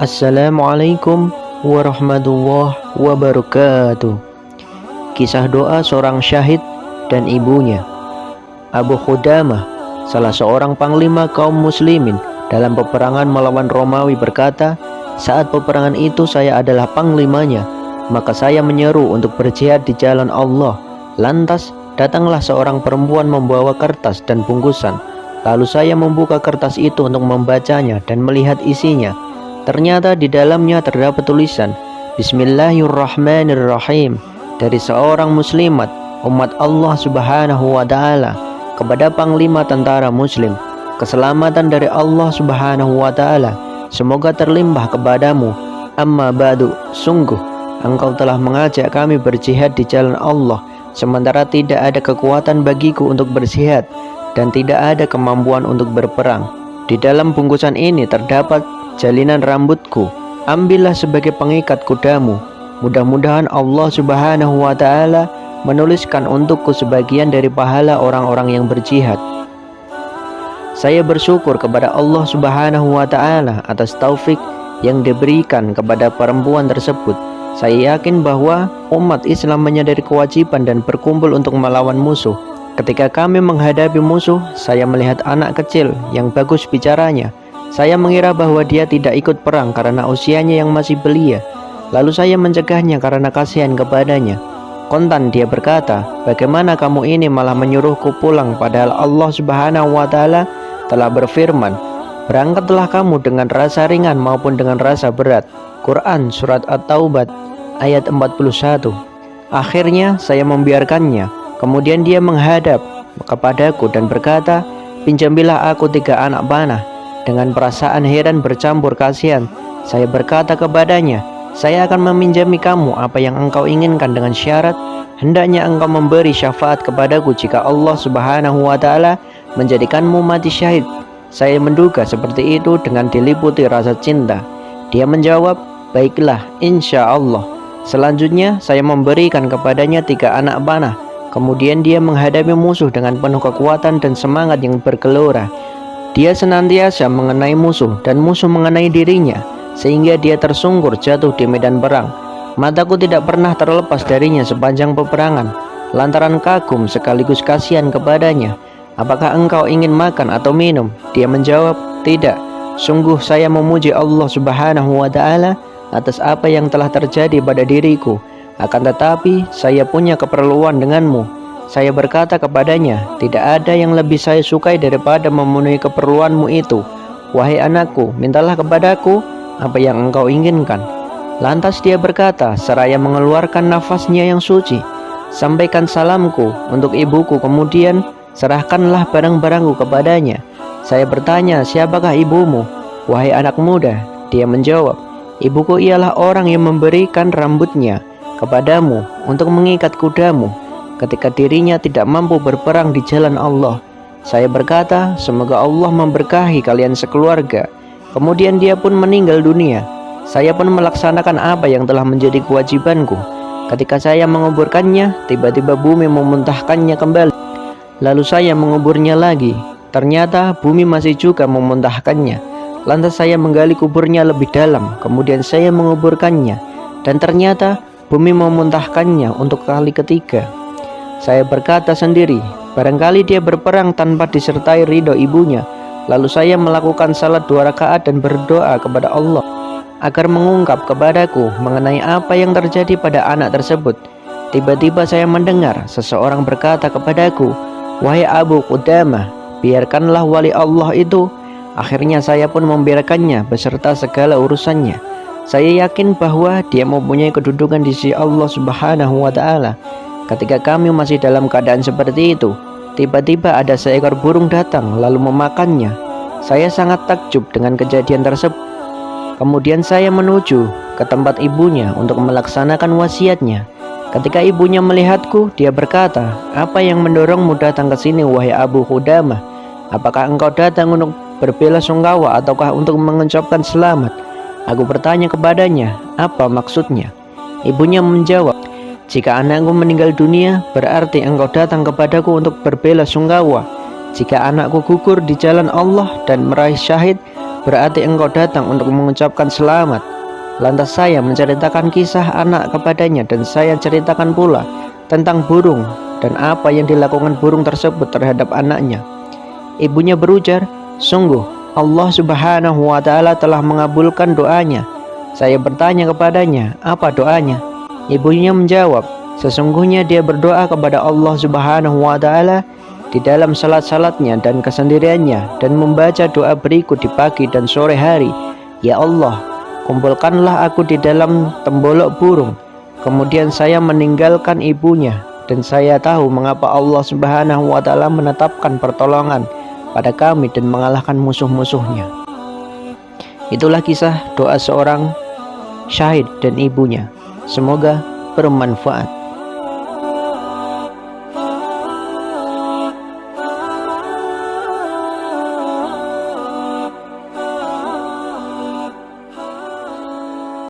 Assalamualaikum warahmatullahi wabarakatuh. Kisah doa seorang syahid dan ibunya. Abu Qudamah, salah seorang panglima kaum muslimin dalam peperangan melawan Romawi berkata, saat peperangan itu saya adalah panglimanya, maka saya menyeru untuk berjihad di jalan Allah. Lantas datanglah seorang perempuan membawa kertas dan bungkusan. Lalu saya membuka kertas itu untuk membacanya dan melihat isinya. Ternyata di dalamnya terdapat tulisan Bismillahirrahmanirrahim dari seorang muslimat umat Allah Subhanahu wa Ta'ala kepada panglima tentara muslim. Keselamatan dari Allah Subhanahu wa Ta'ala semoga terlimpah kepadamu. Amma ba'du, sungguh engkau telah mengajak kami berjihad di jalan Allah, sementara tidak ada kekuatan bagiku untuk berjihad dan tidak ada kemampuan untuk berperang. Di dalam bungkusan ini terdapat jalinan rambutku, ambillah sebagai pengikat kudamu. Mudah-mudahan Allah Subhanahu wa Ta'ala menuliskan untukku sebagian dari pahala orang-orang yang berjihad. Saya bersyukur kepada Allah Subhanahu wa Ta'ala atas taufik yang diberikan kepada perempuan tersebut. Saya yakin bahwa umat Islam menyadari kewajiban dan berkumpul untuk melawan musuh. Ketika kami menghadapi musuh, saya melihat anak kecil yang bagus bicaranya. Saya mengira bahwa dia tidak ikut perang karena usianya yang masih belia. Lalu saya mencegahnya karena kasihan kepadanya. Kontan dia berkata, bagaimana kamu ini malah menyuruhku pulang padahal Allah Subhanahu wa Ta'ala telah berfirman, berangkatlah kamu dengan rasa ringan maupun dengan rasa berat. Quran Surat At-Taubah ayat 41. Akhirnya saya membiarkannya. Kemudian dia menghadap kepadaku dan berkata, pinjamilah aku 3 anak panah. Dengan perasaan heran bercampur kasihan, saya berkata kepadanya, saya akan meminjami kamu apa yang engkau inginkan dengan syarat hendaknya engkau memberi syafaat kepadaku jika Allah Subhanahu wa Ta'ala menjadikanmu mati syahid. Saya menduga seperti itu dengan diliputi rasa cinta. Dia menjawab, baiklah, insya Allah. Selanjutnya saya memberikan kepadanya 3 anak panah. Kemudian dia menghadapi musuh dengan penuh kekuatan dan semangat yang bergelora. Dia senantiasa mengenai musuh dan musuh mengenai dirinya, sehingga dia tersungkur jatuh di medan perang. Mataku tidak pernah terlepas darinya sepanjang peperangan, lantaran kagum sekaligus kasihan kepadanya. Apakah engkau ingin makan atau minum? Dia menjawab, tidak. Sungguh saya memuji Allah Subhanahu wa Ta'ala atas apa yang telah terjadi pada diriku. Akan tetapi saya punya keperluan denganmu. Saya berkata kepadanya, tidak ada yang lebih saya sukai daripada memenuhi keperluanmu itu. Wahai anakku, mintalah kepadaku apa yang engkau inginkan. Lantas dia berkata seraya mengeluarkan nafasnya yang suci, sampaikan salamku untuk ibuku, kemudian serahkanlah barang-barangku kepadanya. Saya bertanya, siapakah ibumu? Wahai anak muda, dia menjawab, ibuku ialah orang yang memberikan rambutnya kepadamu untuk mengikat kudamu ketika dirinya tidak mampu berperang di jalan Allah. Saya berkata, semoga Allah memberkahi kalian sekeluarga. Kemudian dia pun meninggal dunia. Saya pun melaksanakan apa yang telah menjadi kewajibanku. Ketika saya menguburkannya, tiba-tiba bumi memuntahkannya kembali. Lalu saya menguburnya lagi. Ternyata bumi masih juga memuntahkannya. Lantas saya menggali kuburnya lebih dalam. Kemudian saya menguburkannya, dan ternyata bumi memuntahkannya untuk kali ketiga. Saya berkata sendiri, barangkali dia berperang tanpa disertai ridho ibunya. Lalu saya melakukan salat 2 rakaat dan berdoa kepada Allah agar mengungkap kepadaku mengenai apa yang terjadi pada anak tersebut. Tiba-tiba saya mendengar seseorang berkata kepadaku, wahai Abu Qudamah, biarkanlah wali Allah itu. Akhirnya saya pun membiarkannya beserta segala urusannya. Saya yakin bahwa dia mempunyai kedudukan di sisi Allah Subhanahu wa Ta'ala. Ketika kami masih dalam keadaan seperti itu, tiba-tiba ada seekor burung datang lalu memakannya. Saya sangat takjub dengan kejadian tersebut. Kemudian saya menuju ke tempat ibunya untuk melaksanakan wasiatnya. Ketika ibunya melihatku, dia berkata, apa yang mendorongmu datang ke sini wahai Abu Qudamah? Apakah engkau datang untuk berbela-sungkawa ataukah untuk mengucapkan selamat? Aku bertanya kepadanya, apa maksudnya? Ibunya menjawab, jika anakku meninggal dunia, berarti engkau datang kepadaku untuk berbela-sungkawa. Jika anakku gugur di jalan Allah dan meraih syahid, berarti engkau datang untuk mengucapkan selamat. Lantas saya menceritakan kisah anak kepadanya, dan saya ceritakan pula tentang burung dan apa yang dilakukan burung tersebut terhadap anaknya. Ibunya berujar, sungguh Allah Subhanahu wa Ta'ala telah mengabulkan doanya. Saya bertanya kepadanya, apa doanya? Ibunya menjawab, sesungguhnya dia berdoa kepada Allah Subhanahu wa Ta'ala di dalam salat-salatnya dan kesendiriannya, dan membaca doa berikut di pagi dan sore hari. Ya Allah, kumpulkanlah aku di dalam tembolok burung. Kemudian saya meninggalkan ibunya, dan saya tahu mengapa Allah Subhanahu wa Ta'ala menetapkan pertolongan pada kami dan mengalahkan musuh-musuhnya. Itulah kisah doa seorang syahid dan ibunya. Semoga bermanfaat.